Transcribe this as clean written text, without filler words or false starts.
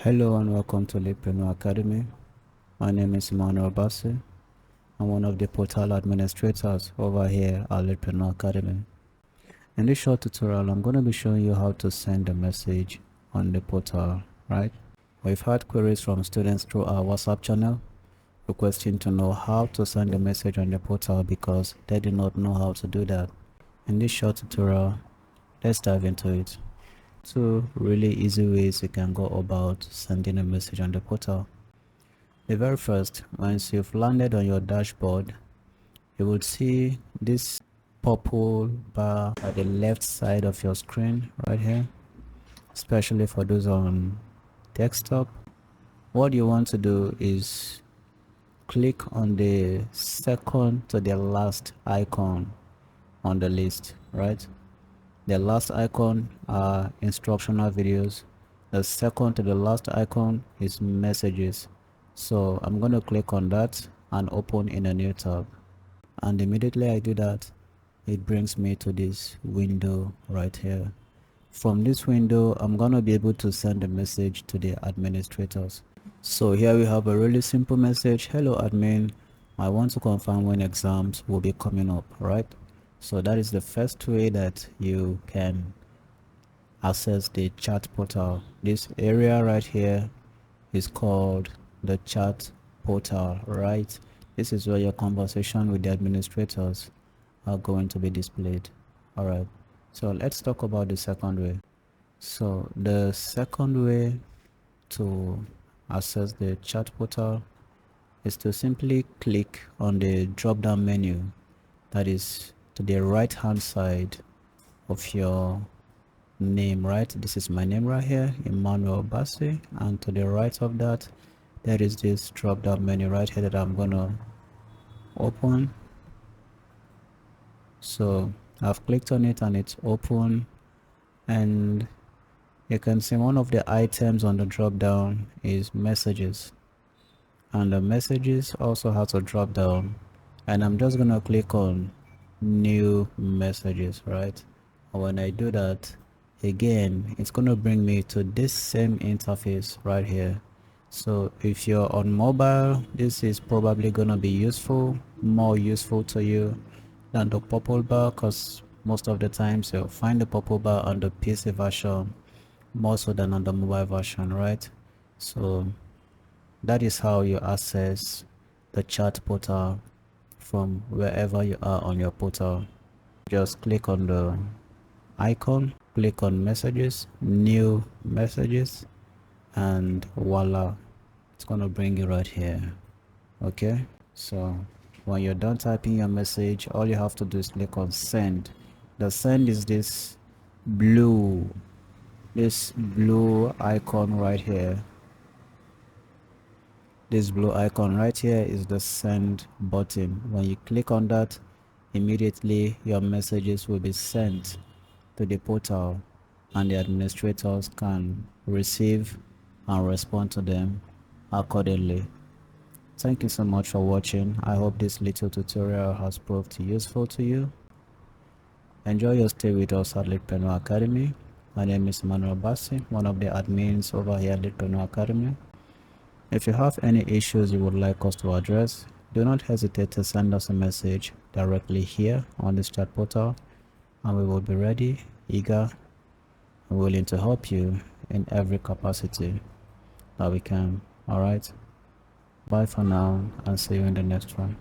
Hello and welcome to Leadpreneur Academy. My name is Emmanuel Bassi. I'm one of the portal administrators over here at Leadpreneur Academy. In this short tutorial, I'm going to be showing you how to send a message on the portal, right? We've had queries from students through our WhatsApp channel requesting to know how to send a message on the portal because they did not know how to do that. In this short tutorial, let's dive into it. Two really easy ways you can go about sending a message on the portal. The very first, once you've landed on your dashboard, you will see this purple bar at the left side of your screen right here, especially for those on desktop. What you want to do is click on the second to the last icon on the list, right? The last icon are instructional videos. The second to the last icon is messages. So I'm going to click on that and open in a new tab. And immediately I do that, it brings me to this window right here. From this window, I'm going to be able to send a message to the administrators. So here we have a really simple message. Hello admin, I want to confirm when exams will be coming up, right? So that is the first way that you can access the chat portal. This area right here is called the chat portal, right? This is where your conversation with the administrators are going to be displayed. All right, so let's talk about the second way. So the second way to access the chat portal is to simply click on the drop down menu that is to the right hand side of your name, right? This is my name right here, Emmanuel Bassi, and to the right of that there is this drop down menu right here that I'm gonna open. So I've clicked on it and it's open, and you can see one of the items on the drop down is messages, and the messages also has a drop down, and I'm just gonna click on new messages, right? And when I do that, again it's going to bring me to this same interface right here. So if you're on mobile, this is probably going to be more useful to you than the purple bar, because most of the times you'll find the purple bar on the PC version more so than on the mobile version, right? So that is how you access the chat portal from wherever you are on your portal. Just click on the icon, click on messages, new messages, and voila, it's going to bring you right here. Okay, so when you're done typing your message, all you have to do is click on send. The send is this blue icon right here. This blue icon right here is the send button. When you click on that, immediately your messages will be sent to the portal, and the administrators can receive and respond to them accordingly. Thank you so much for watching. I hope this little tutorial has proved useful to you. Enjoy your stay with us at Leadpreneur Academy. My name is Emmanuel Bassi, one of the admins over here at Leadpreneur Academy. If you have any issues you would like us to address, do not hesitate to send us a message directly here on this chat portal, and we will be ready, eager, and willing to help you in every capacity that we can. All right, bye for now, and see you in the next one.